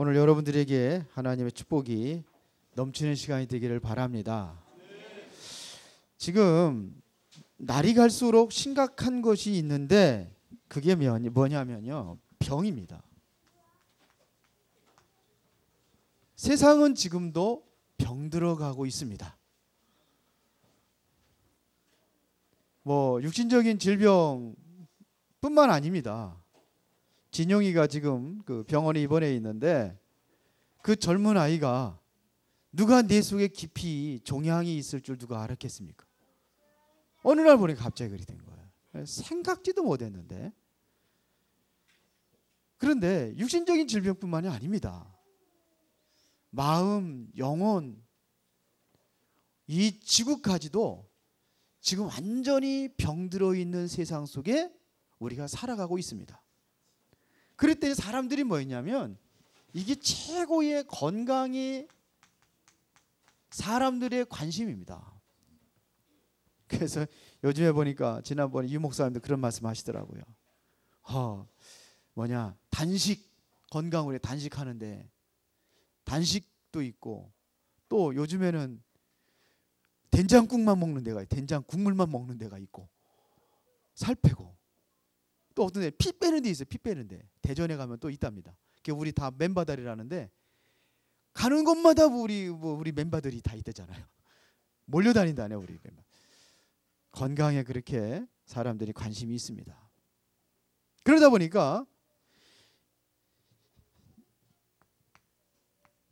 오늘 여러분들에게 하나님의 축복이 넘치는 시간이 되기를 바랍니다. 지금 날이 갈수록 심각한 것이 있는데 그게 뭐냐면요, 병입니다. 세상은 지금도 병들어가고 있습니다. 육신적인 질병뿐만 아닙니다. 진영이가 지금 그 병원에 입원해 있는데 그 젊은 아이가 누가 내 속에 깊이 종양이 있을 줄 누가 알았겠습니까? 어느 날 보니까 갑자기 그리 된 거예요. 생각지도 못했는데. 그런데 육신적인 질병뿐만이 아닙니다. 마음, 영혼, 이 지구까지도 지금 완전히 병들어 있는 세상 속에 우리가 살아가고 있습니다. 그럴 때 사람들이 뭐였냐면 이게 최고의 건강이 사람들의 관심입니다. 그래서 요즘에 보니까 지난번에 유 목사님도 그런 말씀 하시더라고요. 단식, 건강을 위해 단식하는데 단식도 있고 또 요즘에는 된장국만 먹는 데가 있고 된장 국물만 먹는 데가 있고 살 빼고 또 어떤 데 피 빼는 데 있어요. 피 빼는 데 대전에 가면 또 있답니다. 그게 우리 다 멤버들이라는데 가는 곳마다 우리 멤버들이 다 있대잖아요. 몰려다닌다네 우리 멤버. 건강에 그렇게 사람들이 관심이 있습니다. 그러다 보니까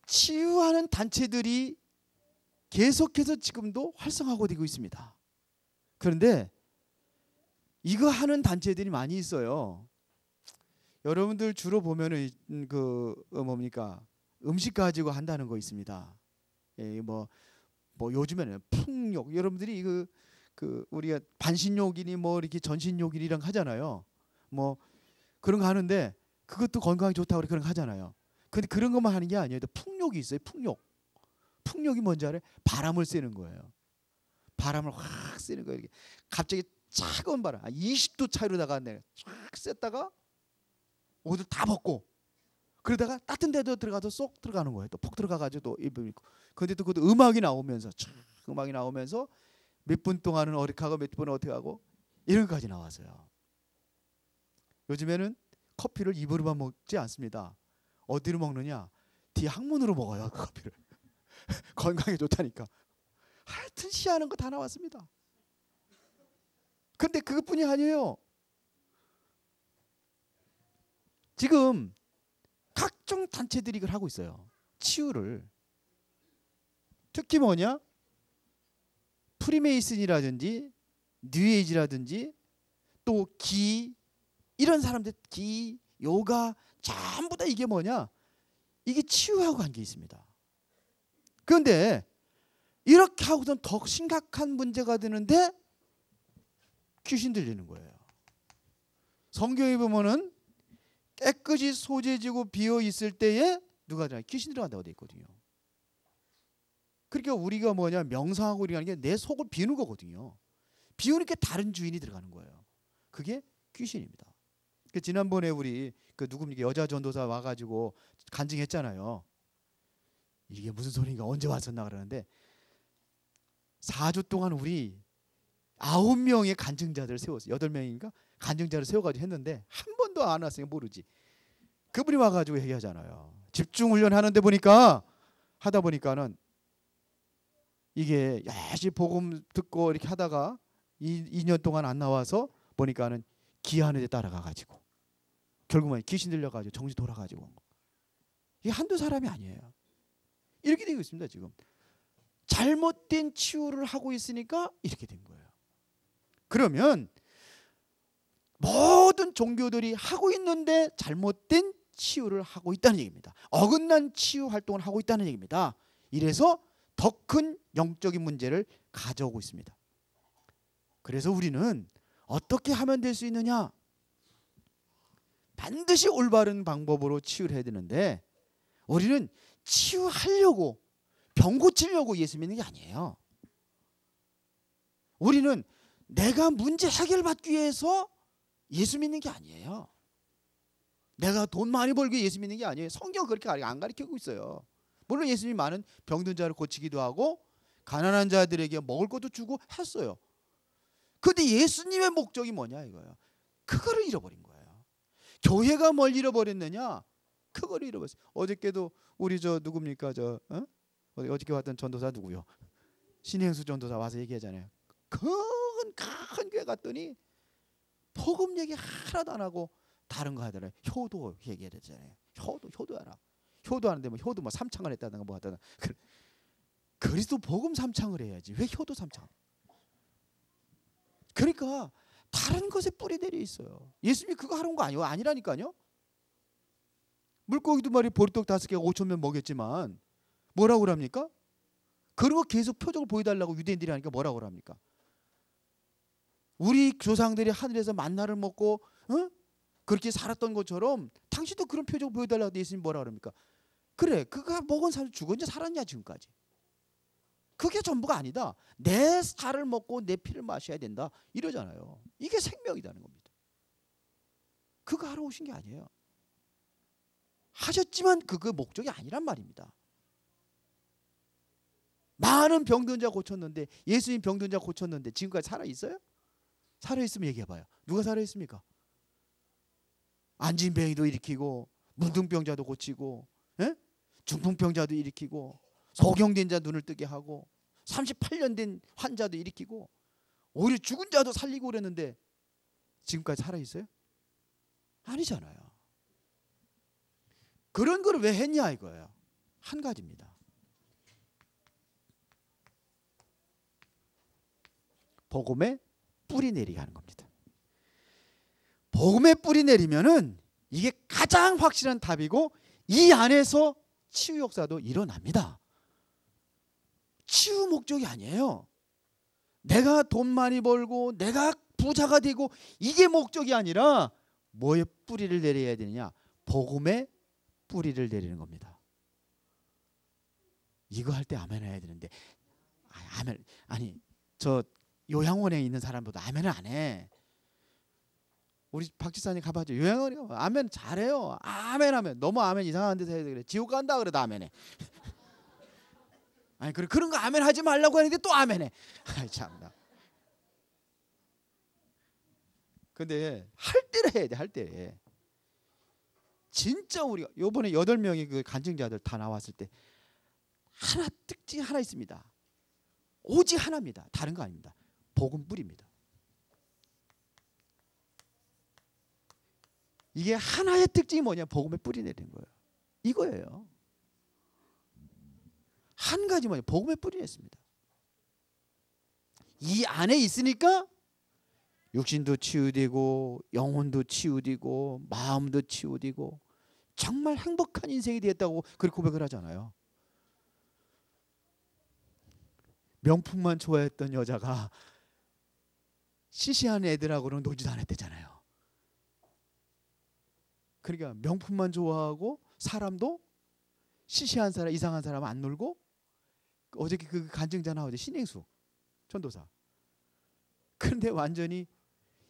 치유하는 단체들이 계속해서 지금도 활성화하고 되고 있습니다. 그런데 이거 하는 단체들이 많이 있어요. 여러분들 주로 보면은 음식 가지고 한다는 거 있습니다. 요즘에는 풍욕, 여러분들이 우리가 반신욕이니 이렇게 전신욕이니 이런 거 하잖아요. 그런 거 하는데 그것도 건강에 좋다고 그런 거 하잖아요. 근데 그런 것만 하는 게 아니에요. 풍욕이 있어요. 풍욕이 뭔지 알아요? 바람을 쐬는 거예요. 바람을 확 쐬는 거예요. 이렇게 갑자기 차가운 바람, 20도 차이로다가 내가 쫙 쐈다가 옷을 다 벗고 그러다가 따뜻한 데도 들어가서 쏙 들어가는 거예요. 또 푹 들어가가지고 또 입을 입고. 근데 또 그것도 음악이 나오면서 몇 분 동안은 어떻게 하고 몇 분은 어떻게 하고 이런 것까지 나와서요. 요즘에는 커피를 입으로만 먹지 않습니다. 어디로 먹느냐? 뒤에 항문으로 먹어요. 그 커피를. 건강에 좋다니까. 하여튼 시하는 거 다 나왔습니다. 근데 그것뿐이 아니에요. 지금 각종 단체들이 이걸 하고 있어요. 치유를. 특히 프리메이슨이라든지 뉴에이지라든지 또 이런 사람들 요가 전부 다 이게 이게 치유하고 관계 있습니다. 그런데 이렇게 하고선 더 심각한 문제가 되는데 귀신 들리는 거예요. 성경에 보면은 깨끗이 소재지고 비어 있을 때에 귀신 들어간다고 돼 있거든요. 그러니까 우리가 명상하고 이렇게 하는 게 내 속을 비우는 거거든요. 비우니까 다른 주인이 들어가는 거예요. 그게 귀신입니다. 지난번에 우리 여자 전도사 와가지고 간증했잖아요. 이게 무슨 소리인가 언제 왔었나 그러는데 4주 동안 우리 9명의 간증자들을 세웠어요. 8명인가 간증자를 세워가지고 했는데 한 번도 안 왔으니까 모르지. 그분이 와가지고 얘기하잖아요. 집중 훈련 하는데 하다 보니까는 이게 열심히 복음 듣고 이렇게 하다가 2년 동안 안 나와서 보니까는 기하는 데 따라가가지고 결국은 귀신 들려가지고 정신 돌아가지고 이게 한두 사람이 아니에요. 이렇게 되고 있습니다. 지금 잘못된 치유를 하고 있으니까 이렇게 된 거예요. 그러면 모든 종교들이 하고 있는데 잘못된 치유를 하고 있다는 얘기입니다. 어긋난 치유 활동을 하고 있다는 얘기입니다. 이래서 더 큰 영적인 문제를 가져오고 있습니다. 그래서 우리는 어떻게 하면 될 수 있느냐? 반드시 올바른 방법으로 치유를 해야 되는데 우리는 치유하려고 병 고치려고 예수 믿는 게 아니에요. 우리는 내가 문제 해결받기 위해서 예수 믿는 게 아니에요. 내가 돈 많이 벌기 예수 믿는 게 아니에요. 성경 그렇게 안 가르치고 있어요. 물론 예수님이 많은 병든 자를 고치기도 하고 가난한 자들에게 먹을 것도 주고 했어요. 그런데 예수님의 목적이 뭐냐 이거예요. 그거를 잃어버린 거예요. 교회가 뭘 잃어버렸느냐? 그거를 잃어버렸어요. 어저께도 우리 저 누굽니까? 어저께 왔던 전도사 누구요? 신행수 전도사 와서 얘기하잖아요. 큰 교회 갔더니 복음 얘기 하나도 안 하고 다른 거 하더라고요. 효도 얘기하잖아요. 효도 하나. 효도하는데 뭐 효도 뭐 삼창을 했다든가 뭐 하다가 그리스도 복음 삼창을 해야지. 왜 효도 삼창? 그러니까 다른 것에 뿌리 내려 있어요. 예수님이 그거 하는 거 아니라니까요. 물고기도 말이 보리떡 5개가 5,000명 먹였지만 뭐라고 그럽니까? 그런 거 계속 표적을 보여달라고 유대인들이 하니까 뭐라고 그럽니까? 우리 조상들이 하늘에서 만나를 먹고 그렇게 살았던 것처럼 당신도 그런 표적을 보여달라고 예수님 뭐라 그럽니까? 그래, 그거 먹은 사람 죽었냐 살았냐 지금까지. 그게 전부가 아니다. 내 살을 먹고 내 피를 마셔야 된다 이러잖아요. 이게 생명이라는 겁니다. 그거 하러 오신 게 아니에요. 하셨지만 그거 목적이 아니란 말입니다. 많은 병든 자 고쳤는데 예수님 병든 자 고쳤는데 지금까지 살아있어요? 살아있으면 얘기해봐요. 누가 살아있습니까? 안진뱅이도 일으키고 문둥병자도 고치고 중풍병자도 일으키고 소경된 자 눈을 뜨게 하고 38년 된 환자도 일으키고 오히려 죽은 자도 살리고 그랬는데 지금까지 살아있어요? 아니잖아요. 그런 걸 왜 했냐 이거예요. 한 가지입니다. 복음에 뿌리 내리게 하는 겁니다. 복음에 뿌리 내리면은 이게 가장 확실한 답이고 이 안에서 치유 역사도 일어납니다. 치유 목적이 아니에요. 내가 돈 많이 벌고 내가 부자가 되고 이게 목적이 아니라 뭐에 뿌리를 내려야 되느냐? 복음에 뿌리를 내리는 겁니다. 이거 할 때 아멘 해야 되는데 아멘 아니 저 요양원에 있는 사람보다 아멘을 안 해. 우리 박 지사님 가봐죠. 요양원에 아멘 잘해요. 아멘 하면 너무 아멘 이상한 데서 해야 돼. 그래. 지옥 간다 그래도 아멘해. 아니 그런 거 아멘 하지 말라고 하는데 또 아멘해. 아이 참나. 근데 할 때를 해야 돼. 할 때. 진짜 우리가 요번에 8명의 그 간증자들 다 나왔을 때 하나 특징 하나 있습니다. 오직 하나입니다. 다른 거 아닙니다. 복음 뿌리입니다. 이게 하나의 특징이 뭐냐? 복음에 뿌리 내리는 거예요. 이거예요. 한 가지 뭐냐? 복음에 뿌리 냈습니다. 이 안에 있으니까 육신도 치유되고 영혼도 치유되고 마음도 치유되고 정말 행복한 인생이 되었다고 그렇게 고백을 하잖아요. 명품만 좋아했던 여자가 시시한 애들하고는 놀지도 않았대잖아요. 그러니까 명품만 좋아하고 사람도 시시한 사람 이상한 사람 안 놀고 어저께 그 간증자 나오죠. 신행수 전도사. 그런데 완전히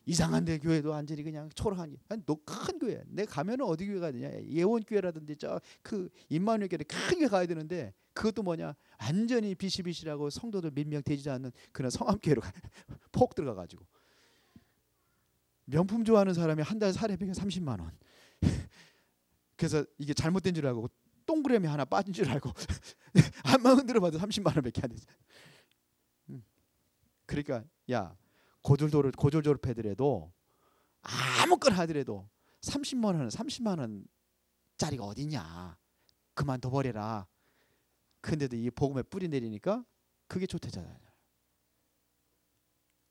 이상한 데 교회도 완전히 그냥 초라한 게. 아니, 너 큰 교회. 내가 가면은 어디 교회 가야 되냐? 예원교회라든지 저 그 임마누엘 교회 큰 교회 가야 되는데 그것도 뭐냐? 완전히 비실비실하고 성도들 몇 명 되지 않는 그런 성함교회로 폭 들어가 가지고 명품 좋아하는 사람이 한 달 사례비가 30만 원. 그래서 이게 잘못된 줄 알고 동그라미 하나 빠진 줄 알고 한번 흔들어봐도 30만 원밖에 안 되지. 그러니까 야 고졸 졸업해더라도 아무거나 하더라도 30만 원짜리가 어디냐. 그만 더 버려라. 근데도 이 복음에 뿌리 내리니까 그게 좋대잖아요.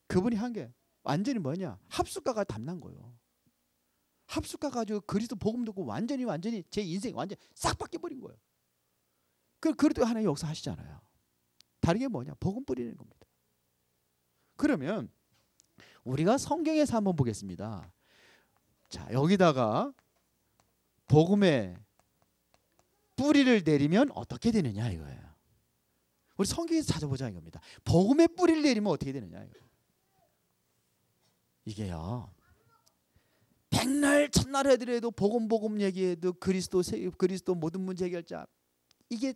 그분이 한 게 완전히 뭐냐? 합숙가가 담난 거예요. 합숙가 가지고 그리스도 복음 듣고 완전히 제 인생 완전 싹 바뀌어버린 거예요. 그래도 하나님 역사하시잖아요. 다른 게 뭐냐? 복음 뿌리는 겁니다. 그러면 우리가 성경에서 한번 보겠습니다. 자, 여기다가 복음에 뿌리를 내리면 어떻게 되느냐 이거예요. 우리 성경에서 찾아보자 이겁니다. 복음에 뿌리를 내리면 어떻게 되느냐 이거예요. 이게요. 맨날 첫날 애들에도 복음 얘기해도 그리스도 모든 문제 해결자, 이게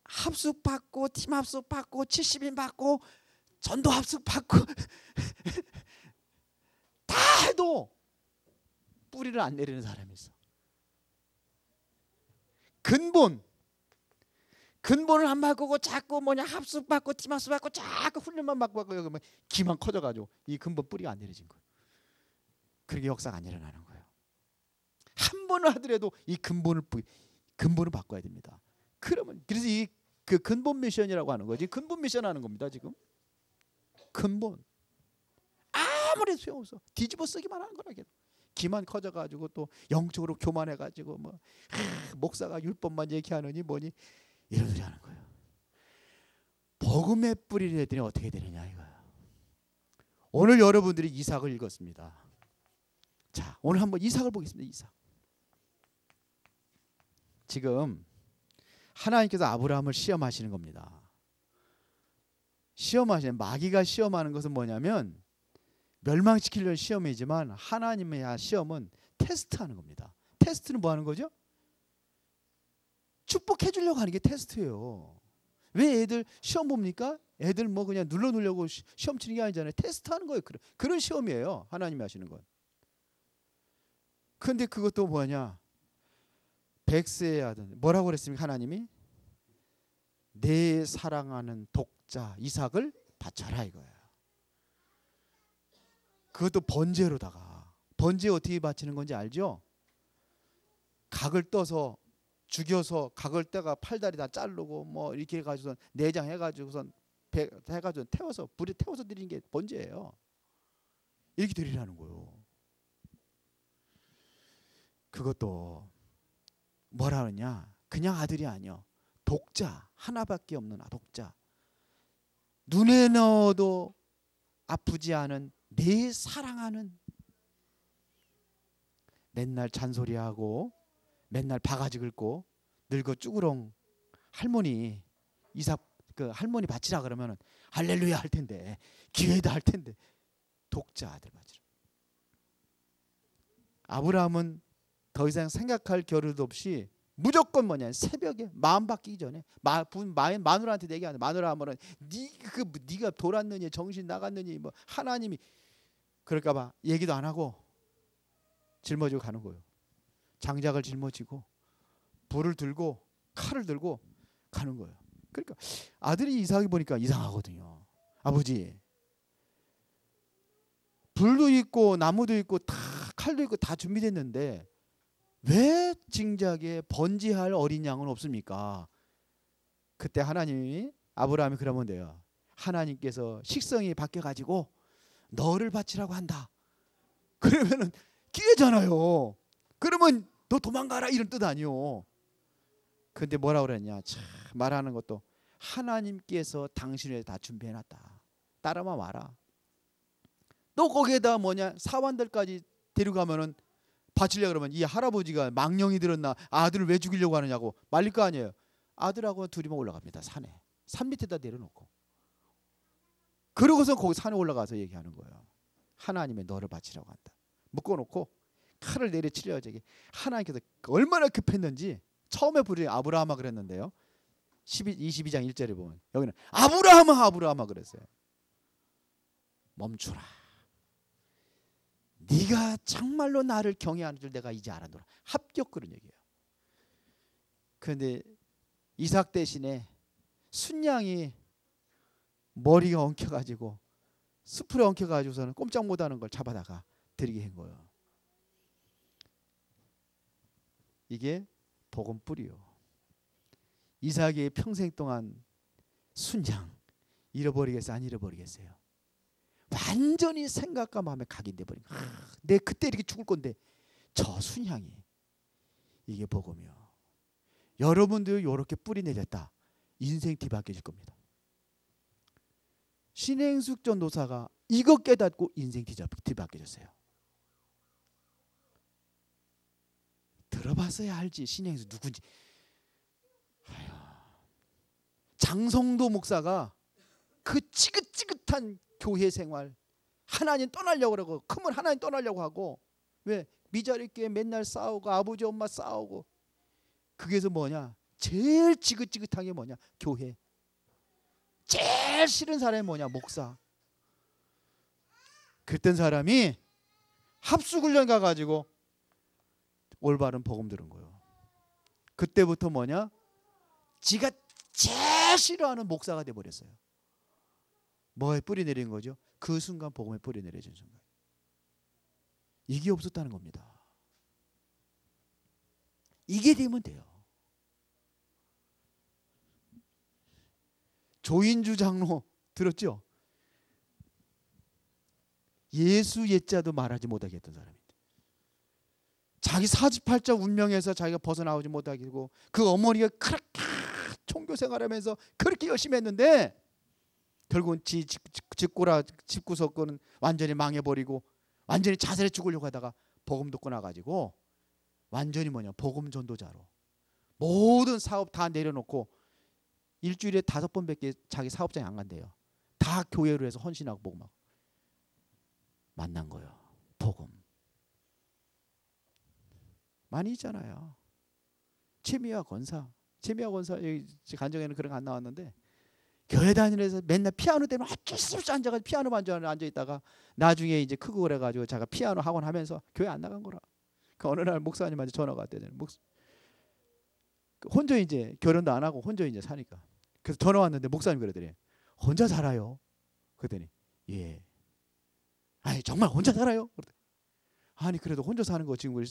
합숙 받고 팀 합숙 받고 70인 받고 전도 합숙 받고 다 해도 뿌리를 안 내리는 사람이 있어. 근본을 안 바꾸고 자꾸 합숙 받고 팀 합숙 받고 자꾸 훈련만 받고 기만 커져가지고 이 근본 뿌리가 안 내려진 거예요. 그렇게 역사가 안 일어나는 거예요. 한 번을 하더라도 이 근본을 바꿔야 됩니다. 그래서 이 그 근본 미션이라고 하는 거지. 근본 미션 하는 겁니다. 지금 근본 아무리 소용없어. 뒤집어 쓰기만 하는 거라. 기만 커져가지고 또 영적으로 교만해가지고 목사가 율법만 얘기하느니 뭐니 이런 소리 하는 거예요. 복음의 뿌리를 내더니 어떻게 되느냐 이거야. 오늘 여러분들이 이삭을 읽었습니다. 자, 오늘 한번 이삭을 보겠습니다. 이삭. 지금 하나님께서 아브라함을 시험하시는 겁니다. 마귀가 시험하는 것은 뭐냐면 멸망시키려는 시험이지만 하나님의 시험은 테스트하는 겁니다. 테스트는 뭐 하는 거죠? 축복해 주려고 하는 게 테스트예요. 왜 애들 시험 봅니까? 애들 그냥 눌러놓으려고 시험 치는 게 아니잖아요. 테스트하는 거예요. 그런 시험이에요. 하나님이 하시는 건. 근데 그것도 뭐냐? 백세의 아들, 뭐라고 그랬습니까? 하나님이 내 사랑하는 독자 이삭을 바쳐라 이거예요. 그것도 번제로다가. 번제 어떻게 바치는 건지 알죠? 각을 떠서 죽여서 각을 떼가 팔다리 다 자르고 이렇게 해가지고 내장 해가지고선 해가지고 태워서 불에 태워서 드리는 게 번제예요. 이렇게 드리라는 거예요. 그것도 뭐라 그러냐? 그냥 아들이 아니요. 독자, 하나밖에 없는 독자. 눈에 넣어도 아프지 않은 내 사랑하는, 맨날 잔소리하고 맨날 바가지 긁고 늙어 쭈그렁 할머니 이삭 할머니 바치라 그러면 할렐루야 할 텐데, 기회다 할 텐데, 독자 아들 바치라. 아브라함은 더 이상 생각할 겨를도 없이 무조건 새벽에 마음 바뀌기 전에 마누라한테 얘기하는, 마누라 하면은 네가 돌았느니 정신 나갔느니 하나님이 그럴까봐 얘기도 안 하고 짊어지고 가는 거예요. 장작을 짊어지고 불을 들고 칼을 들고 가는 거예요. 그러니까 아들이 이삭이 보니까 이상하거든요. 아버지, 불도 있고 나무도 있고 다 칼도 있고 다 준비됐는데 왜 징작에 번제할 어린 양은 없습니까? 그때 하나님이 아브라함이 그러면 돼요. 하나님께서 식성이 바뀌어가지고 너를 바치라고 한다. 그러면은 기회잖아요. 그러면 너 도망가라 이런 뜻 아니요. 근데 뭐라고 그랬냐? 참 말하는 것도 하나님께서 당신을 다 준비해놨다. 따라만 와라. 또 거기에다 사환들까지 데려가면은 바치려고 그러면 이 할아버지가 망령이 들었나 아들을 왜 죽이려고 하느냐고 말릴 거 아니에요. 아들하고 둘이만 올라갑니다. 산 밑에다 내려놓고. 그러고서 거기 산에 올라가서 얘기하는 거예요. 하나님의 너를 바치라고 한다. 묶어놓고 칼을 내려치려고 저기 하나님께서 얼마나 급했는지 처음에 부르니 아브라함아 그랬는데요. 22장 1절에 보면 여기는 아브라함아 그랬어요. 멈추라. 네가 정말로 나를 경외하는 줄 내가 이제 알아노라. 합격 그런 얘기예요. 그런데 이삭 대신에 순양이 머리가 엉켜가지고 숲으로 엉켜가지고서는 꼼짝 못하는 걸 잡아다가 드리게 한 거예요. 이게 복음 뿌리요. 이삭이 평생 동안 순양 잃어버리겠어요? 안 잃어버리겠어요? 완전히 생각과 마음에 각인돼 버린 거야. 내 그때 이렇게 죽을 건데 저 순양이 이게 복음이요. 여러분도 이렇게 뿌리 내렸다. 인생 뒤바뀌어질 겁니다. 신행숙 전도사가 이거 깨닫고 인생 뒤바뀌어졌어요. 들어봤어야 알지 신행숙 누군지. 장성도 목사가 그 지긋지긋한 교회 생활, 하나님 떠나려고 그러고 크면 하나님 떠나려고 하고 왜? 미자리교회 맨날 싸우고 아버지 엄마 싸우고. 그게서 뭐냐? 제일 지긋지긋한 게 뭐냐? 교회. 제일 싫은 사람이 뭐냐? 목사. 그랬던 사람이 합숙훈련 가가지고 올바른 복음 들은 거예요. 그때부터 뭐냐? 지가 제일 싫어하는 목사가 돼버렸어요. 뭐에 뿌리 내린 거죠? 그 순간 복음에 뿌리 내려진 순간. 이게 없었다는 겁니다. 이게 되면 돼요. 조인주 장로 들었죠? 예수 예자도 말하지 못하게 했던 사람인데 자기 사지팔자 운명에서 자기가 벗어나오지 못하게 하고 그 어머니가 그렇게 총교 생활하면서 그렇게 열심히 했는데 결국은 집구석은 완전히 망해버리고 완전히 자살해 죽으려고 하다가 복음 듣고 나가지고 완전히 뭐냐? 복음 전도자로 모든 사업 다 내려놓고 일주일에 5번밖에 자기 사업장에 안 간대요. 다 교회로 해서 헌신하고 복음하고 만난 거예요. 복음 많이 있잖아요. 최미화 권사 여기 간정에는 그런 거 안 나왔는데 교회 다니면서 맨날 피아노 때문에 어쩔 수 앉아가지고 피아노 반주하는 앉아 있다가 나중에 이제 크고 그래가지고 자기가 피아노 학원 하면서 교회 안 나간 거라. 그 어느 날 목사님한테 전화가 왔대요. 혼자 이제 결혼도 안 하고 혼자 이제 사니까. 그래서 전화 왔는데 목사님 그러더니 혼자 살아요. 그랬더니 예. 아니 정말 혼자 살아요? 그러더니 아니 그래도 혼자 사는 거 지금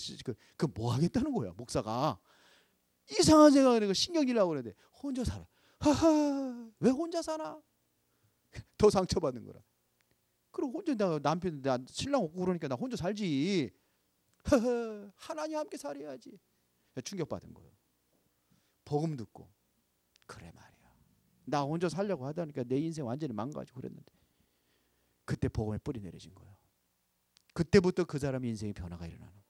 그 뭐 하겠다는 거야 목사가. 이상한 생각을 신경질나고 그러는데 혼자 살아. 하하 왜 혼자 사나? 더 상처받는 거라. 그럼 혼자 나 남편 나 신랑 없고 그러니까 나 혼자 살지. 하하 하나님 함께 살아야지. 충격받은 거예요. 복음 듣고 그래 말이야. 나 혼자 살려고 하다니까 내 인생 완전히 망가지고 그랬는데 그때 복음에 뿌리 내려진 거예요. 그때부터 그 사람의 인생의 변화가 일어나는 거예요.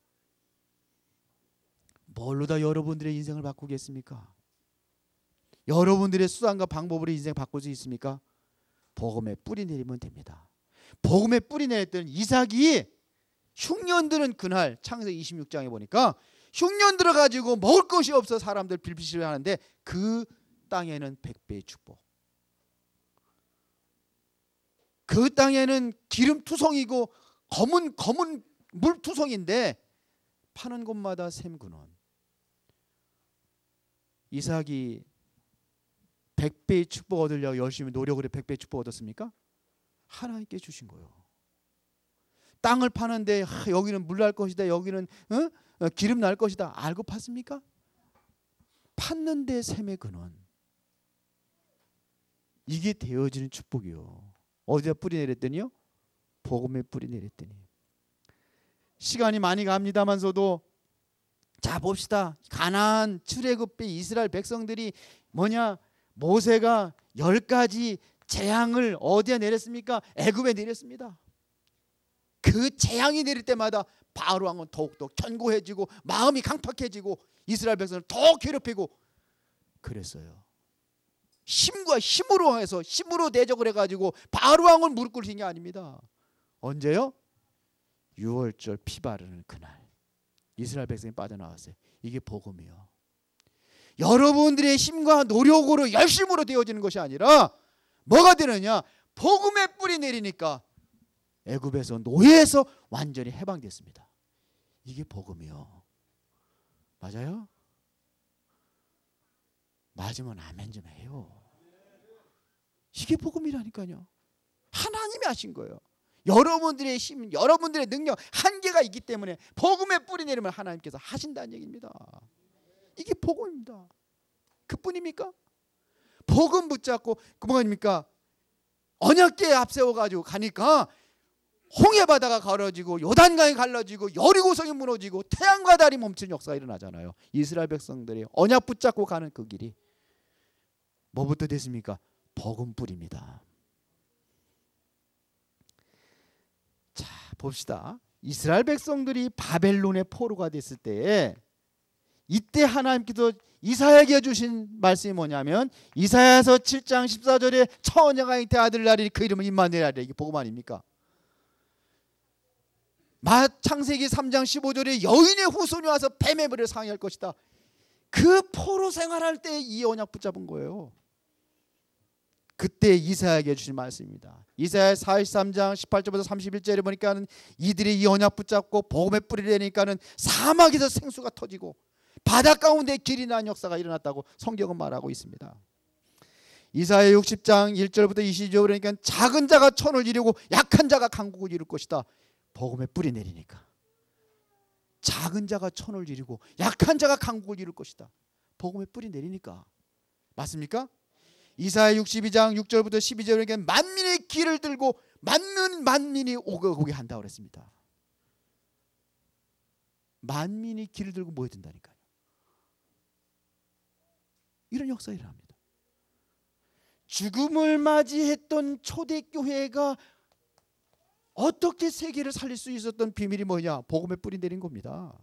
뭘로 다 여러분들의 인생을 바꾸겠습니까? 여러분들의 수단과 방법으로 인생 바꿀 수 있습니까? 복음에 뿌리 내리면 됩니다. 복음에 뿌리 내렸던 이삭이 흉년 드는 그날 창세기 26장에 보니까 흉년 들어가지고 먹을 것이 없어 사람들 빌비실 하는데 그 땅에는 100배의 축복. 그 땅에는 기름투성이고 검은 물투성인데 파는 곳마다 샘근원. 이삭이 100배의 축복 얻으려고 열심히 노력을 해 100배의 축복 얻었습니까? 하나님께 주신 거예요. 땅을 파는데 여기는 물 날 것이다. 여기는 기름 날 것이다. 알고 팠습니까? 팠는데 샘의 근원. 이게 되어지는 축복이요. 어디다 뿌리 내렸더니요? 복음에 뿌리 내렸더니. 시간이 많이 갑니다만서도 자 봅시다. 가나안 출애굽의 이스라엘 백성들이 뭐냐? 모세가 10가지 재앙을 어디에 내렸습니까? 애굽에 내렸습니다. 그 재앙이 내릴 때마다 바로 왕은 더욱더 견고해지고 마음이 강팍해지고 이스라엘 백성을 더 괴롭히고 그랬어요. 힘과 힘으로 해서 힘으로 대적을 해가지고 바로 왕을 무릎 꿇힌 게 아닙니다. 언제요? 6월절 피 바르는 그날 이스라엘 백성이 빠져나왔어요. 이게 복음이요. 여러분들의 힘과 노력으로 열심으로 되어지는 것이 아니라 뭐가 되느냐? 복음의 뿌리 내리니까 애굽에서 노예에서 완전히 해방됐습니다. 이게 복음이요. 맞아요? 맞으면 아멘 좀 해요. 이게 복음이라니까요. 하나님이 하신 거예요. 여러분들의 힘, 여러분들의 능력 한계가 있기 때문에 복음에 뿌리 내리면 하나님께서 하신다는 얘기입니다. 이게 복음입니다. 그뿐입니까? 복음 붙잡고 그 뭐입니까? 언약궤 앞세워가지고 가니까 홍해바다가 갈라지고 요단강이 갈라지고 여리고성이 무너지고 태양과 달이 멈춘 역사가 일어나잖아요. 이스라엘 백성들이 언약 붙잡고 가는 그 길이 뭐부터 됐습니까? 복음 뿌리입니다. 자 봅시다. 이스라엘 백성들이 바벨론의 포로가 됐을 때에 이때 하나님께서 이사야에게 주신 말씀이 뭐냐면 이사야서 7장 14절에 처녀가 잉태 아들 낳으리니 그 이름은 임마누엘이라. 이게 복음 아닙니까? 창세기 3장 15절에 여인의 후손이 와서 뱀의 머리를 상하게 할 것이다. 그 포로 생활할 때 이 언약 붙잡은 거예요. 그때 이사야에게 주신 말씀입니다. 이사야 43장 18절부터 31절에 보니까는 이들이 이 언약 붙잡고 복음의 뿌리를 내니까는 사막에서 생수가 터지고 바다 가운데 길이 난 역사가 일어났다고 성경은 말하고 있습니다. 이사야 60장 1절부터 20절 그러니까 작은 자가 천을 이루고 약한 자가 강국을 이룰 것이다. 복음의 뿌리 내리니까 작은 자가 천을 이루고 약한 자가 강국을 이룰 것이다. 복음의 뿌리 내리니까. 맞습니까? 이사야 62장 6절부터 12절 그러니까 만민의 길을 들고 만민이 오게 한다고 그랬습니다. 만민이 길을 들고 모여든다니까요. 이런 역사가 일어납니다. 죽음을 맞이했던 초대교회가 어떻게 세계를 살릴 수 있었던 비밀이 뭐냐? 복음의 뿌리 내린 겁니다.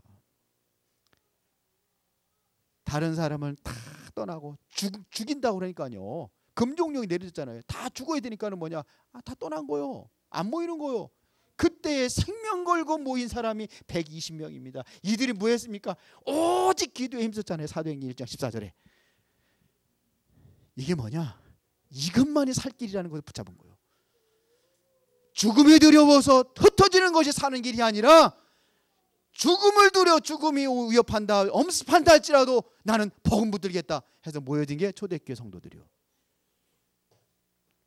다른 사람을 다 떠나고 죽인다고 그러니까요. 금종령이 내려졌잖아요. 다 죽어야 되니까는 뭐냐? 다 떠난 거요. 안 모이는 거요. 그때 생명 걸고 모인 사람이 120명입니다. 이들이 뭐 했습니까? 오직 기도에 힘썼잖아요. 사도행전 1장 14절에. 이게 뭐냐? 이것만이 살 길이라는 것을 붙잡은 거예요. 죽음이 두려워서 흩어지는 것이 사는 길이 아니라 죽음을 두려워 죽음이 위협한다 엄습한다 할지라도 나는 복음 붙들겠다 해서 모여진 게 초대교회 성도들이요.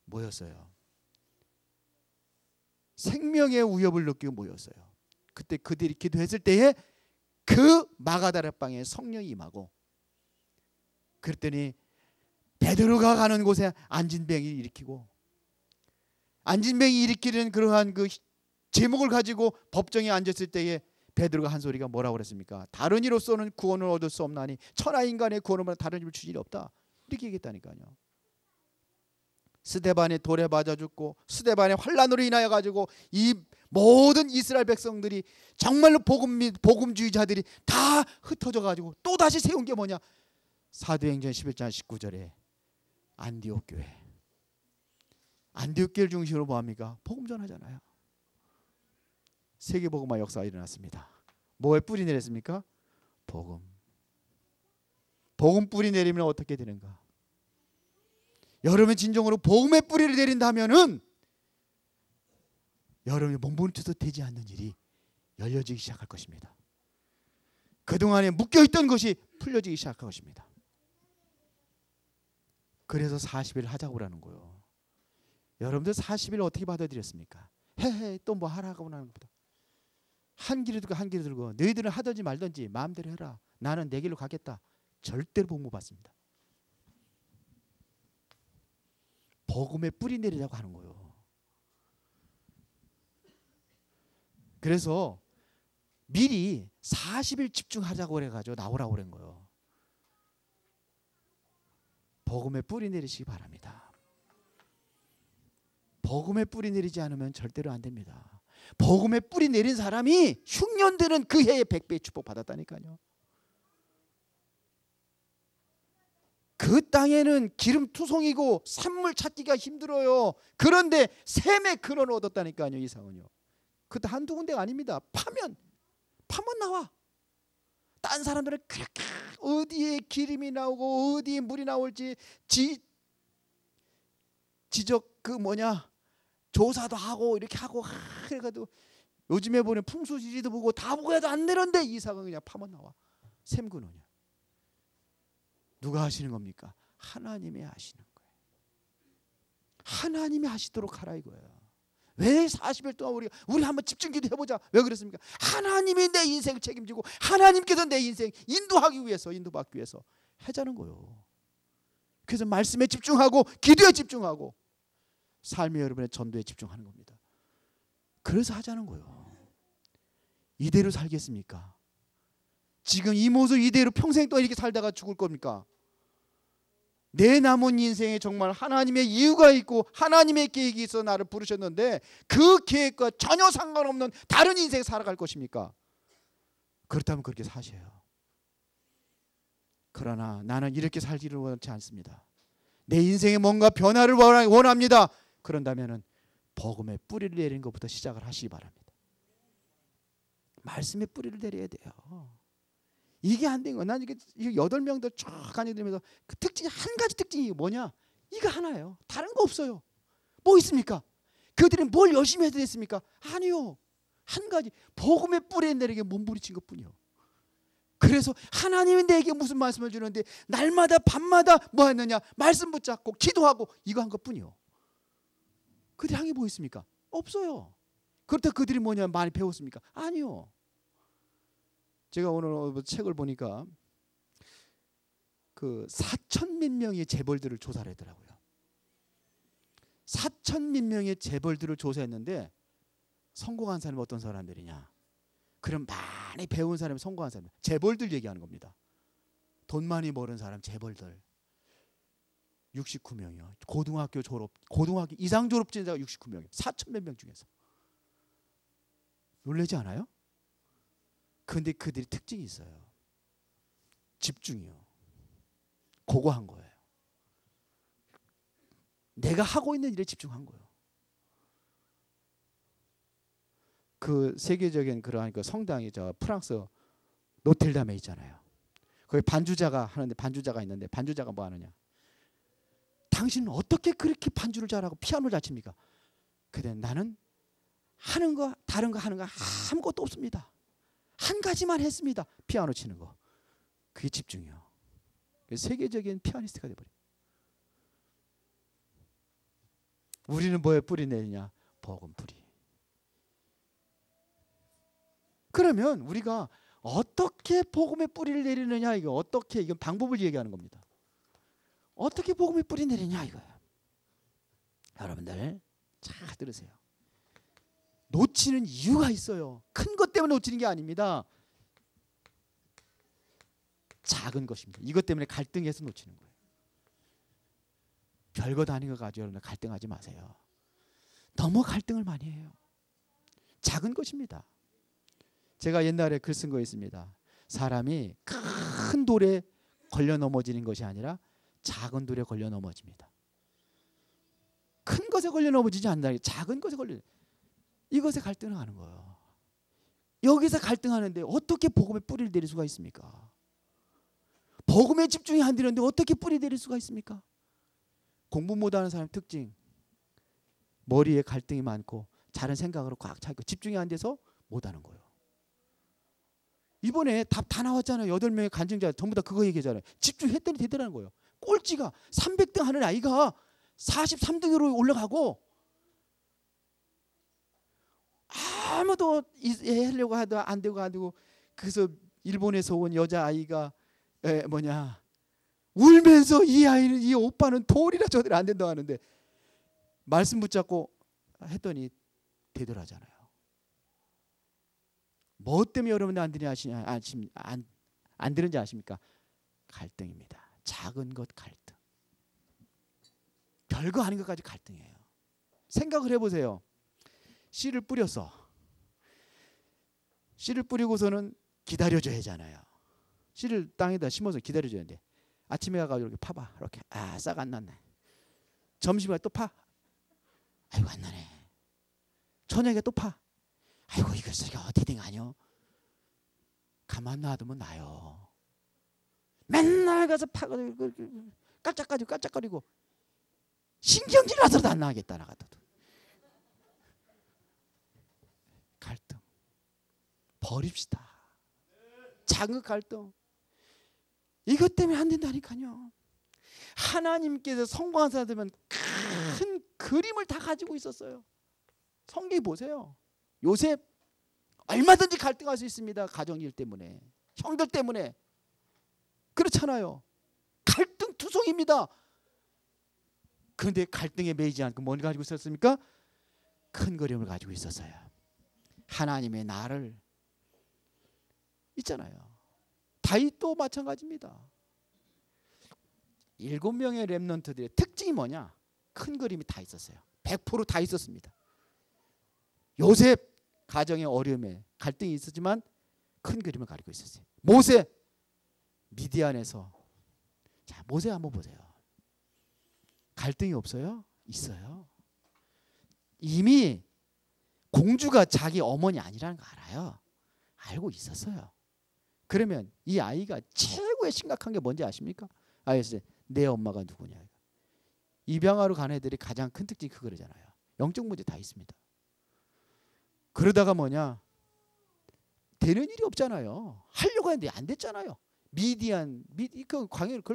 모였어요. 생명의 위협을 느끼고 모였어요. 그때 그들이 기도했을 때에 그 마가다라 방에 성령이 임하고 그랬더니 베드로가 가는 곳에 안진뱅이 일으키고 안진뱅이 일으키는 그러한 그 제목을 가지고 법정에 앉았을 때에 베드로가 한 소리가 뭐라고 그랬습니까? 다른 이로서는 구원을 얻을 수 없나니 천하 인간의 구원을 다른 입을 주실 일 없다. 이렇게 얘기했다니까요. 스데반이 돌에 맞아 죽고 스데반의 환난으로 인하여 가지고 이 모든 이스라엘 백성들이 정말로 복음주의자들이 다 흩어져 가지고 또 다시 세운 게 뭐냐? 사도행전 11장 19절에 안디옥 교회. 안디옥 교회를 중심으로 뭐합니까? 복음 전하잖아요. 세계복음화 역사가 일어났습니다. 뭐에 뿌리 내렸습니까? 복음. 복음 뿌리 내리면 어떻게 되는가? 여러분 진정으로 복음의 뿌리를 내린다면은 여러분이 몸부림쳐도 되지 않는 일이 열려지기 시작할 것입니다. 그동안에 묶여있던 것이 풀려지기 시작할 것입니다. 그래서 40일 하자고 하는 거예요. 여러분들 40일 어떻게 받아들였습니까? 헤헤 또 뭐 하라고 하는 것보다 한 길을 들고 너희들은 하든지 말든지 마음대로 해라. 나는 내 길로 가겠다. 절대로 복 못 받습니다. 복음에 뿌리 내리자고 하는 거예요. 그래서 미리 40일 집중하자고 해가지고 나오라고 그런 거예요. 복음에 뿌리 내리시기 바랍니다. 복음에 뿌리 내리지 않으면 절대로 안 됩니다. 복음에 뿌리 내린 사람이 흉년되는 그 해에 100배의 축복 받았다니까요. 그 땅에는 기름투성이고 산물 찾기가 힘들어요. 그런데 샘의 근원을 얻었다니까요. 이상은요. 그것도 한두 군데가 아닙니다. 파면 나와. 딴 사람들은 그렇게 어디에 기름이 나오고 어디에 물이 나올지 지적 조사도 하고 이렇게 하고 그래가지고 요즘에 보는 풍수지리도 보고 다 보고 해도 안 되는데 이상은 그냥 파면 나와. 샘 근원이야. 누가 하시는 겁니까? 하나님이 하시는 거예요. 하나님이 하시도록 하라 이거예요. 왜 40일 동안 우리 한번 집중기도 해보자. 왜 그랬습니까? 하나님이 내 인생을 책임지고 하나님께서 내 인생 인도받기 위해서 하자는 거예요. 그래서 말씀에 집중하고 기도에 집중하고 삶의 여러분의 전도에 집중하는 겁니다. 그래서 하자는 거예요. 이대로 살겠습니까? 지금 이 모습 이대로 평생 동안 이렇게 살다가 죽을 겁니까? 내 남은 인생에 정말 하나님의 이유가 있고 하나님의 계획이 있어 나를 부르셨는데 그 계획과 전혀 상관없는 다른 인생 살아갈 것입니까? 그렇다면 그렇게 사셔요. 그러나 나는 이렇게 살기를 원치 않습니다. 내 인생에 뭔가 변화를 원합니다. 그런다면 복음의 뿌리를 내리는 것부터 시작을 하시기 바랍니다. 말씀의 뿌리를 내려야 돼요. 이게 안 된 거야. 난 이게 8명도 쫙 다니면서 그 특징이 한 가지 특징이 뭐냐? 이거 하나예요. 다른 거 없어요. 뭐 있습니까? 그들이 뭘 열심히 해야 됐습니까? 아니요. 한 가지 복음의 뿌리에 내리게 몸부림친 것뿐이요. 그래서 하나님이 내게 무슨 말씀을 주는데 날마다 밤마다 뭐 했느냐? 말씀 붙잡고 기도하고 이거 한 것뿐이요. 그들이 한 게 뭐 있습니까? 없어요. 그렇다고 그들이 뭐냐 많이 배웠습니까? 아니요. 제가 오늘 책을 보니까 그 4,000몇 명의 재벌들을 조사를 했더라고요. 4,000몇 명의 재벌들을 조사했는데 성공한 사람이 어떤 사람들이냐? 그럼 많이 배운 사람이 성공한 사람, 재벌들 얘기하는 겁니다. 돈 많이 버는 사람 재벌들 69명이요. 고등학교 이상 졸업자가 69명이요. 4,000몇 명 중에서. 놀라지 않아요? 근데 그들이 특징이 있어요. 집중이요. 그거 한 거예요. 내가 하고 있는 일에 집중한 거예요. 그 세계적인 그러한 그 성당이 저 프랑스 노텔담에 있잖아요. 거기 반주자가 있는데 반주자가 뭐 하느냐? 당신은 어떻게 그렇게 반주를 잘하고 피아노를 잘 칩니까? 그래 나는 하는 거 다른 거 하는 거 아무것도 없습니다. 한 가지만 했습니다. 피아노 치는 거. 그게 집중이요. 세계적인 피아니스트가 돼버려. 우리는 뭐에 뿌리 내리냐? 복음 뿌리. 그러면 우리가 어떻게 복음의 뿌리를 내리느냐 이거 어떻게 이건 방법을 얘기하는 겁니다. 어떻게 복음의 뿌리 내리냐 이거예요. 여러분들 잘 들으세요. 놓치는 이유가 있어요. 큰 것 때문에 놓치는 게 아닙니다. 작은 것입니다. 이것 때문에 갈등해서 놓치는 거예요. 별것 아닌 거 가지고 여러분들 갈등하지 마세요. 너무 갈등을 많이 해요. 작은 것입니다. 제가 옛날에 글 쓴 거 있습니다. 사람이 큰 돌에 걸려 넘어지는 것이 아니라 작은 돌에 걸려 넘어집니다. 큰 것에 걸려 넘어지지 않는다. 작은 것에 걸려 이것에 갈등을 하는 거예요. 여기서 갈등하는데 어떻게 복음의 뿌리를 내릴 수가 있습니까? 복음에 집중이 안 되는데 어떻게 뿌리 내릴 수가 있습니까? 공부 못하는 사람 특징 머리에 갈등이 많고 다른 생각으로 꽉 차고 집중이 안 돼서 못하는 거예요. 이번에 답 다 나왔잖아요. 8명의 간증자 전부 다 그거 얘기하잖아요. 집중했더니 되더라는 거예요. 꼴찌가 300등 하는 아이가 43등으로 올라가고 아무도 하려고 하도 안 되고 그래서 일본에서 온 여자아이가 울면서 이 오빠는 돌이라 저들 안 된다고 하는데 말씀 붙잡고 했더니 되더라잖아요. 뭐 때문에 여러분들 안 되는지 아십니까? 갈등입니다. 작은 것 갈등. 별거 아닌 것까지 갈등이에요. 생각을 해보세요. 씨를 뿌렸어. 씨를 뿌리고서는 기다려줘야 하잖아요. 씨를 땅에다 심어서 기다려줘야 돼. 아침에 가가지고 이렇게 파봐. 이렇게 싹 안 났네. 점심에 또 파. 아이고 안 나네. 저녁에 또 파. 아이고 이거 소리가 어디 댕아뇨. 가만 놔두면 나요. 맨날 가서 파가지고 깔짝거리고 신경질 나서도 안 나겠다 나가도. 갈등 버립시다. 작은 갈등 이것 때문에 안 된다니까요. 하나님께서 성공한 사람들은 큰 그림을 다 가지고 있었어요. 성경 보세요. 요셉 얼마든지 갈등할 수 있습니다. 가정일 때문에 형들 때문에 그렇잖아요. 갈등투성입니다. 그런데 갈등에 매이지 않고 뭘 가지고 있었습니까? 큰 그림을 가지고 있었어요. 하나님의 나를 있잖아요. 다윗도 마찬가지입니다. 7명의 렘넌트들의 특징이 뭐냐? 큰 그림이 다 있었어요. 100% 다 있었습니다. 요셉 가정의 어려움에 갈등이 있었지만 큰 그림을 가지고 있었어요. 모세 미디안에서 자 모세 한번 보세요. 갈등이 없어요? 있어요. 이미 공주가 자기 어머니 아니라는 거 알아요. 알고 있었어요. 그러면 이 아이가 최고의 심각한 게 뭔지 아십니까? 아이였을 때 내 엄마가 누구냐. 입양하러 간 애들이 가장 큰 특징이 그거잖아요. 영적 문제 다 있습니다. 그러다가 뭐냐, 되는 일이 없잖아요. 하려고 했는데 안 됐잖아요. 그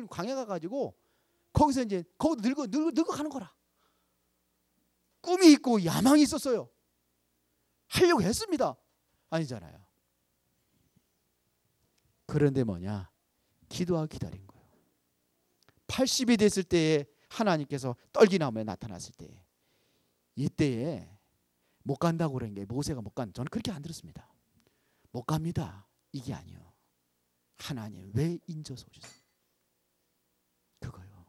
광야 가가지고 거기서 이제 거기도 늙어가는 거라. 꿈이 있고 야망이 있었어요. 하려고 했습니다. 아니잖아요. 그런데 뭐냐, 기도하고 기다린 거예요. 80이 됐을 때에 하나님께서 떨기나무에 나타났을 때, 이때에 못 간다고 그런 게 모세가 못 간, 저는 그렇게 안 들었습니다. 못 갑니다. 이게 아니요. 하나님 왜 인져서 오셨어요? 그거요.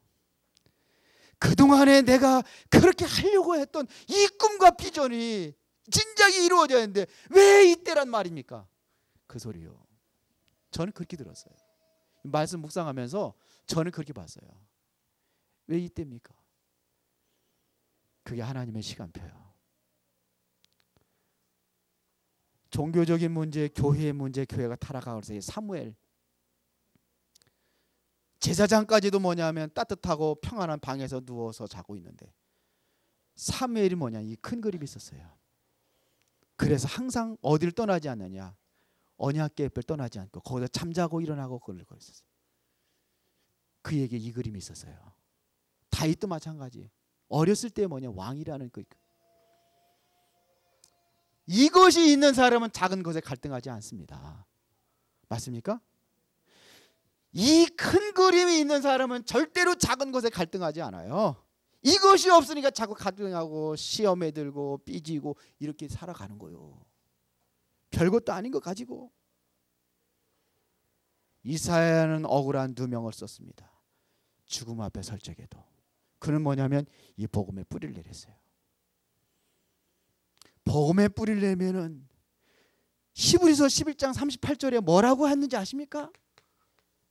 그동안에 내가 그렇게 하려고 했던 이 꿈과 비전이 진작에 이루어져야 했는데 왜 이때란 말입니까? 그 소리요. 저는 그렇게 들었어요. 말씀 묵상하면서 저는 그렇게 봤어요. 왜 이때입니까? 그게 하나님의 시간표예요. 종교적인 문제, 교회의 문제, 교회가 타락하면서 사무엘 제사장까지도 뭐냐면 따뜻하고 평안한 방에서 누워서 자고 있는데, 사무엘이 뭐냐, 이 큰 그림이 있었어요. 그래서 항상 어디를 떠나지 않느냐, 언약궤를 떠나지 않고 거기서 잠자고 일어나고 그걸 있었어요. 그에게 이 그림이 있었어요. 다윗도 마찬가지. 어렸을 때 뭐냐, 왕이라는 그, 이것이 있는 사람은 작은 것에 갈등하지 않습니다. 맞습니까? 이 큰 그림이 있는 사람은 절대로 작은 것에 갈등하지 않아요. 이것이 없으니까 자꾸 갈등하고 시험에 들고 삐지고 이렇게 살아가는 거예요. 별것도 아닌 것 가지고. 이사야는 억울한 누명을 썼습니다. 죽음 앞에 설 적에도. 그는 뭐냐면 이 복음에 뿌리를 내렸어요. 복음에 뿌리를 내면은 히브리서 11장 38절에 뭐라고 했는지 아십니까?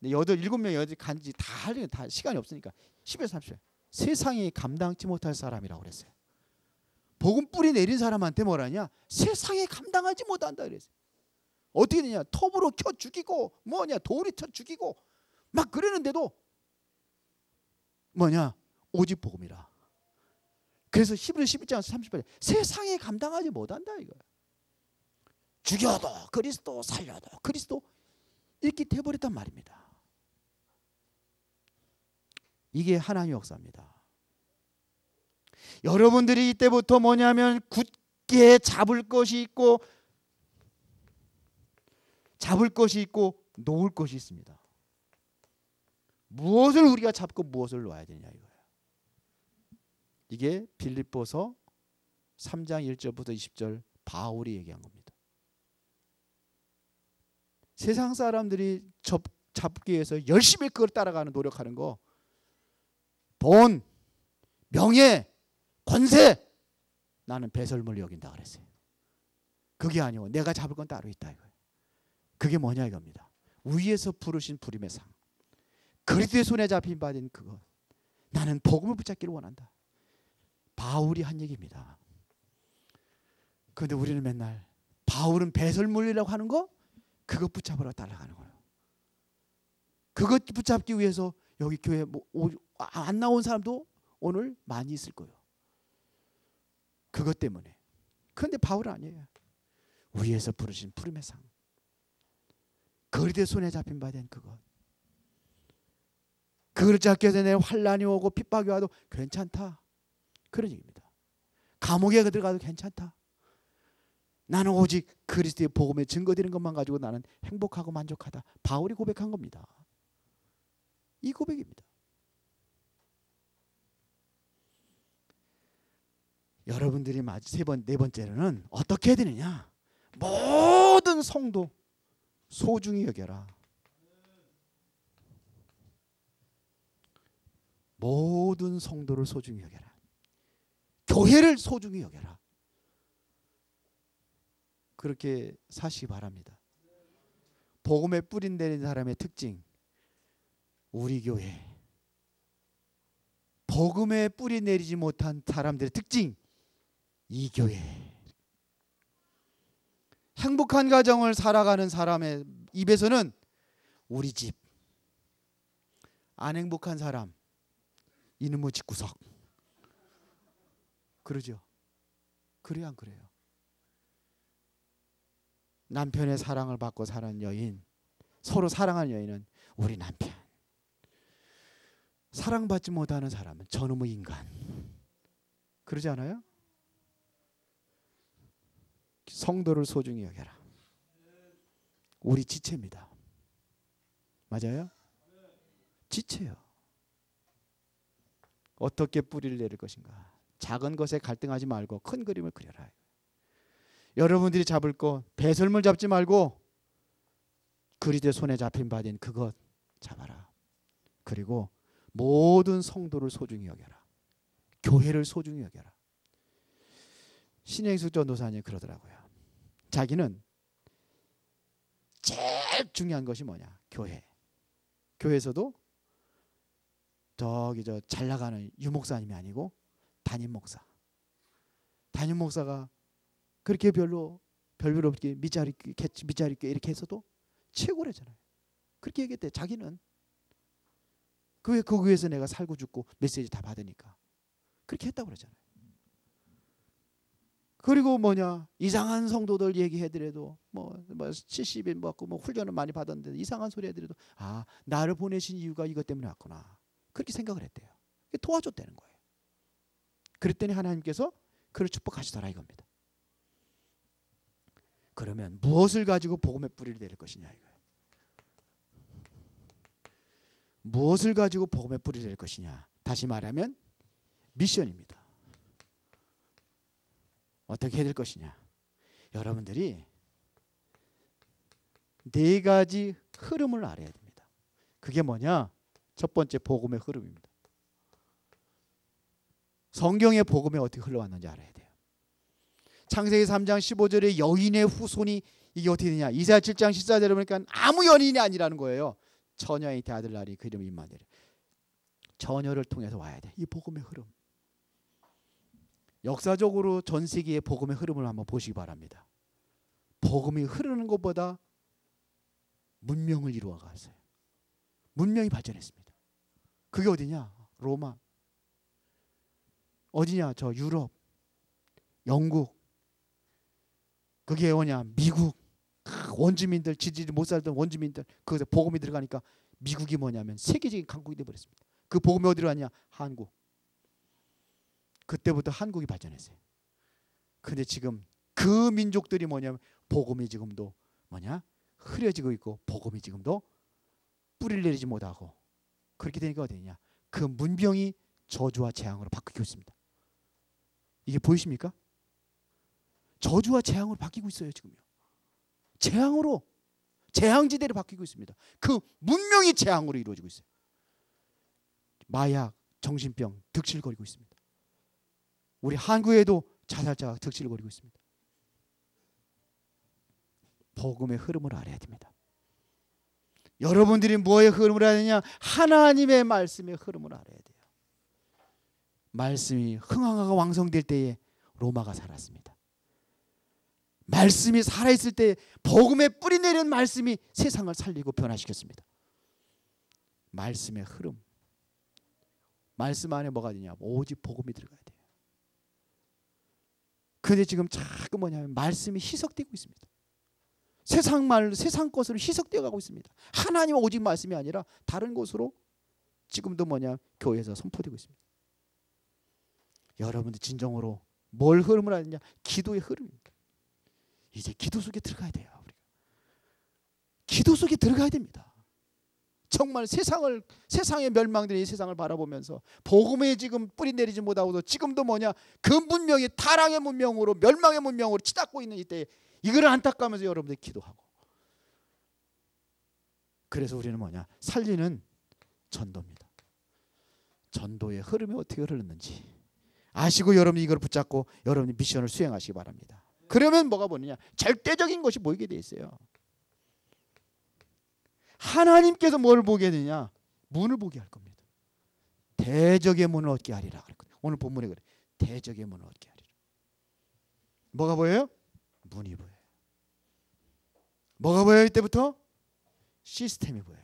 7명 여기 간지 다 하려면 다 시간이 없으니까 11절 30절. 세상이 감당치 못할 사람이라고 그랬어요. 복음 뿌리 내린 사람한테 뭐라냐? 세상에 감당하지 못한다 그랬어요. 어떻게 되냐? 톱으로 켜 죽이고 뭐냐? 돌이 쳐 죽이고 막 그러는데도 뭐냐? 오직 복음이라. 그래서 히브리서 11장 30절에 세상에 감당하지 못한다 이거야. 죽여도 그리스도, 살려도 그리스도, 이렇게 돼버렸단 말입니다. 이게 하나님의 역사입니다. 여러분들이 이때부터 뭐냐면 굳게 잡을 것이 있고 놓을 것이 있습니다. 무엇을 우리가 잡고 무엇을 놓아야 되냐 이거예요. 이게 빌립보서 3장 1절부터 20절 바울이 얘기한 겁니다. 세상 사람들이 잡기 위해서 열심히 그걸 따라가는 노력하는 거, 돈, 명예, 권세, 나는 배설물 여긴다 그랬어요. 그게 아니고 내가 잡을 건 따로 있다 이거예요. 그게 뭐냐 이겁니다. 위에서 부르신 부름의 상, 그리스도의 손에 잡힌 바된 그것, 나는 복음을 붙잡기를 원한다. 바울이 한 얘기입니다. 그런데 우리는 맨날 바울은 배설물이라고 하는 거 그것 붙잡으러 따라가는 거예요. 그것 붙잡기 위해서 여기 교회 안 나온 사람도 오늘 많이 있을 거예요. 그것 때문에. 그런데 바울은 아니에요. 위에서 부르신 부름의 상, 그리스도의 손에 잡힌 바 된 그것, 그걸 잡기 위해서 내 환난이 오고 핍박이 와도 괜찮다, 그런 얘기입니다. 감옥에 들어가도 괜찮다. 나는 오직 그리스도의 복음에 증거되는 것만 가지고 나는 행복하고 만족하다. 바울이 고백한 겁니다. 이 고백입니다. 여러분들이 네 번째로는 어떻게 해야 되느냐? 모든 성도 소중히 여겨라. 모든 성도를 소중히 여겨라. 교회를 소중히 여겨라. 그렇게 사시기 바랍니다. 복음에 뿌리 내린 사람의 특징, 우리 교회. 복음에 뿌리 내리지 못한 사람들의 특징, 이 교회. 행복한 가정을 살아가는 사람의 입에서는 우리 집, 안 행복한 사람 이놈의 집구석. 그러죠. 그래요, 안 그래요? 남편의 사랑을 받고 사는 여인, 서로 사랑하는 여인은 우리 남편. 사랑받지 못하는 사람은 저놈의 인간. 그러지 않아요? 성도를 소중히 여겨라. 우리 지체입니다. 맞아요? 지체요. 어떻게 뿌리를 내릴 것인가? 작은 것에 갈등하지 말고 큰 그림을 그려라. 여러분들이 잡을 거 배설물 잡지 말고 그리스도의 손에 잡힌 바된 그것 잡아라. 그리고 모든 성도를 소중히 여겨라. 교회를 소중히 여겨라. 신행숙 전도사님이 그러더라고요. 자기는 제일 중요한 것이 뭐냐? 교회. 교회에서도 저기 잘 나가는 유목사님이 아니고 담임 목사. 담임 목사가 그렇게 별로 없게 밑자리 이렇게 해서도 최고래잖아요. 그렇게 얘기했대. 자기는 그 교회에서 내가 살고 죽고 메시지 다 받으니까 그렇게 했다고 그러잖아요. 그리고 뭐냐, 이상한 성도들 얘기해드려도 뭐 70일 먹고 뭐 훈련을 많이 받았는데 이상한 소리 해드려도 아, 나를 보내신 이유가 이것 때문에 왔구나, 그렇게 생각을 했대요. 도와줬다는 거예요. 그랬더니 하나님께서 그를 축복하시더라 이겁니다. 그러면 무엇을 가지고 복음의 뿌리를 내릴 것이냐 이거예요. 무엇을 가지고 복음의 뿌리를 내릴 것이냐. 다시 말하면 미션입니다. 어떻게 해야 될 것이냐. 여러분들이 네 가지 흐름을 알아야 됩니다. 그게 뭐냐? 첫 번째, 복음의 흐름입니다. 성경의 복음이 어떻게 흘러왔는지 알아야 돼요. 창세기 3장 15절에 여인의 후손이 이게 어떻게 되냐. 이사야 7장 14절에 보니까 아무 연인이 아니라는 거예요. 처녀의 아들날이 그 이름이 임마누엘. 처녀를 통해서 와야 돼. 이 복음의 흐름. 역사적으로 전 세계의 복음의 흐름을 한번 보시기 바랍니다. 복음이 흐르는 것보다 문명을 이루어갔어요. 문명이 발전했습니다. 그게 어디냐? 로마. 어디냐? 저 유럽, 영국. 그게 뭐냐? 미국. 원주민들, 지지를 못 살던 원주민들, 거기서 복음이 들어가니까 미국이 뭐냐면 세계적인 강국이 되어버렸습니다. 그 복음이 어디로 갔냐? 한국. 그때부터 한국이 발전했어요. 근데 지금 그 민족들이 뭐냐면 복음이 지금도 뭐냐? 흐려지고 있고 복음이 지금도 뿌리를 내리지 못하고 그렇게 되니까 어디냐? 그 문명이 저주와 재앙으로 바뀌고 있습니다. 이게 보이십니까? 저주와 재앙으로 바뀌고 있어요 지금요. 재앙으로, 재앙지대로 바뀌고 있습니다. 그 문명이 재앙으로 이루어지고 있어요. 마약, 정신병 득실거리고 있습니다. 우리 한국에도 자살자가 득실거리고 있습니다. 복음의 흐름을 알아야 됩니다. 여러분들이 뭐의 흐름을 알아야 되냐? 하나님의 말씀의 흐름을 알아야 돼요. 말씀이 흥황하고 왕성될 때에 로마가 살았습니다. 말씀이 살아있을 때 복음의 뿌리 내린 말씀이 세상을 살리고 변화시켰습니다. 말씀의 흐름. 말씀 안에 뭐가 되냐? 오직 복음이 들어가야 돼요. 그런데 지금 자꾸 뭐냐면 말씀이 희석되고 있습니다. 세상 말, 세상 것으로 희석되어 가고 있습니다. 하나님 오직 말씀이 아니라 다른 것으로 지금도 뭐냐? 교회에서 선포되고 있습니다. 여러분들 진정으로 뭘 흐름을 하느냐? 기도의 흐름입니다. 이제 기도 속에 들어가야 돼요. 우리가. 기도 속에 들어가야 됩니다. 정말 세상의 멸망들이 이 세상을 바라보면서 복음에 지금 뿌리 내리지 못하고도 지금도 뭐냐? 그 문명이 타락의 문명으로 멸망의 문명으로 치닫고 있는 이때에 이걸 안타까우면서 여러분들이 기도하고. 그래서 우리는 뭐냐? 살리는 전도입니다. 전도의 흐름이 어떻게 흐르는지 아시고 여러분이 이걸 붙잡고 여러분이 미션을 수행하시기 바랍니다. 그러면 뭐가 보느냐? 절대적인 것이 보이게 돼 있어요. 하나님께서 뭘 보게 되냐? 문을 보게 할 겁니다. 대적의 문을 얻게 하리라. 오늘 본문에 그래. 대적의 문을 얻게 하리라. 뭐가 보여요? 문이 보여요. 뭐가 보여요? 이때부터 시스템이 보여요.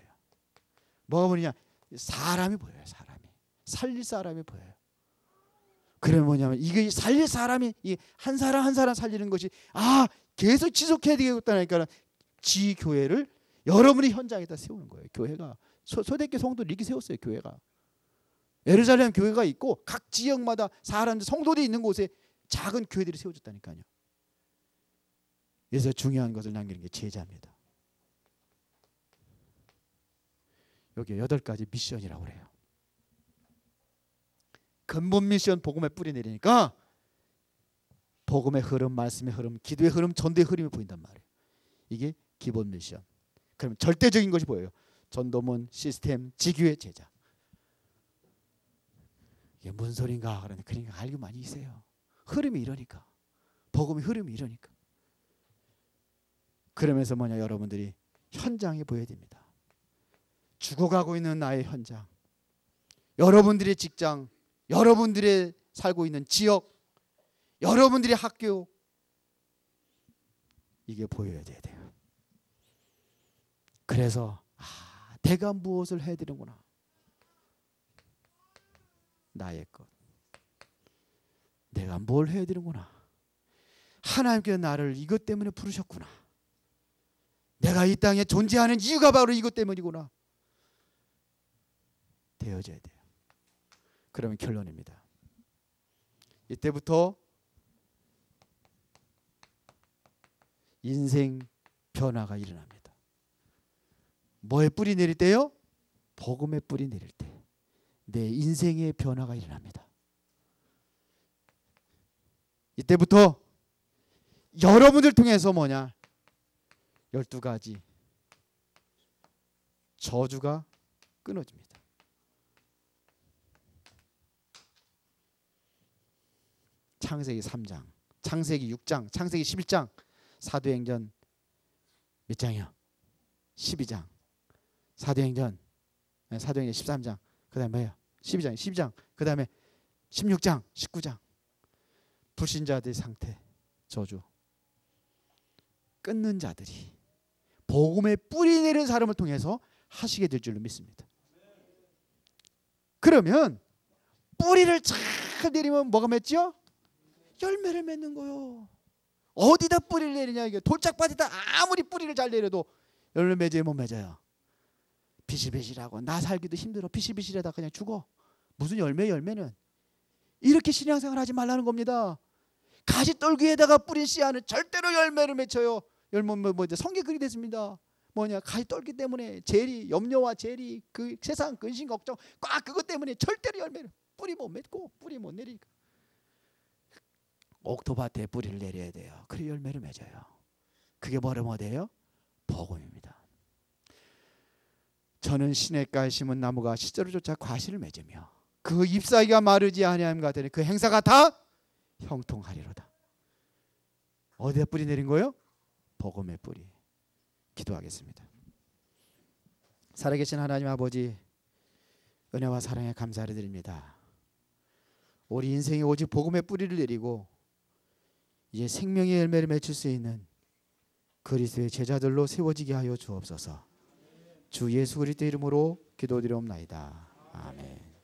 뭐가 보이냐? 사람이 보여요. 사람이. 살릴 사람이 보여요. 그러면 뭐냐면 이게 살릴 사람이 한 사람 한 사람 살리는 것이 계속 지속해야 되겠다니까 지교회를 여러분이 현장에다 세우는 거예요. 교회가 초대교회 성도들 이렇게 세웠어요. 교회가 예루살렘 교회가 있고 각 지역마다 사람들 성도들이 있는 곳에 작은 교회들이 세워졌다니까요. 그래서 중요한 것을 남기는 게 제자입니다. 여기 8가지 미션이라고 그래요. 근본 미션 복음의 뿌리 내리니까 복음의 흐름, 말씀의 흐름, 기도의 흐름, 전도의 흐름이 보인단 말이에요. 이게 기본 미션. 그러면 절대적인 것이 보여요. 전도문, 시스템, 지교회, 제자. 이게 무슨 소린가? 그러니까 알고 많이 있어요. 흐름이 이러니까. 복음의 흐름이 이러니까. 그러면서 뭐냐, 여러분들이 현장에 보여야 됩니다. 죽어가고 있는 나의 현장, 여러분들의 직장, 여러분들의 살고 있는 지역, 여러분들의 학교, 이게 보여야 돼요. 그래서 내가 무엇을 해야 되는구나. 나의 것. 내가 뭘 해야 되는구나. 하나님께서 나를 이것 때문에 부르셨구나. 내가 이 땅에 존재하는 이유가 바로 이것 때문이구나. 되어져야 돼요. 그러면 결론입니다. 이때부터 인생 변화가 일어납니다. 뭐에 뿌리 내릴 때요? 복음의 뿌리 내릴 때 내 인생의 변화가 일어납니다. 이때부터 여러분들 통해서 뭐냐? 12가지 저주가 끊어집니다. 창세기 3장, 창세기 6장, 창세기 11장, 사도행전 몇 장이요? 12장. 사도행전 13장. 그다음에 뭐예요? 12장. 그다음에 16장, 19장. 불신자들의 상태, 저주. 끊는 자들이 복음의 뿌리 내린 사람을 통해서 하시게 될 줄로 믿습니다. 그러면 뿌리를 잘 내리면 뭐가 맺죠? 열매를 맺는 거요. 어디다 뿌리를 내리냐 이게. 돌짝밭에다 아무리 뿌리를 잘 내려도 열매 맺어요, 못 맺어요? 비실비실하고 나 살기도 힘들어. 비실비실하다 그냥 죽어. 무슨 열매는 이렇게 신앙생활 하지 말라는 겁니다. 가시떨기에다가 뿌린 씨앗은 절대로 열매를 맺혀요. 열매는 성게글이 됐습니다. 뭐냐, 가시떨기 때문에 재리, 염려와 재리, 그 세상 근심 걱정 꽉 그것 때문에 절대로 열매를 뿌리 못 맺고 뿌리 못 내리니까 옥토밭에 뿌리를 내려야 돼요. 그래 열매를 맺어요. 그게 뭐라고 돼요? 복음입니다. 저는 시냇가에 심은 나무가 시절을 쫓아 과실을 맺으며 그 잎사귀가 마르지 아니함과 같으니 그 행사가 다 형통하리로다. 어디에 뿌리 내린 거예요? 복음의 뿌리. 기도하겠습니다. 살아계신 하나님 아버지, 은혜와 사랑에 감사를 드립니다. 우리 인생에 오직 복음의 뿌리를 내리고 이제 생명의 열매를 맺을 수 있는 그리스도의 제자들로 세워지게 하여 주옵소서. 주 예수 그리스도 이름으로 기도드리옵나이다. 아멘.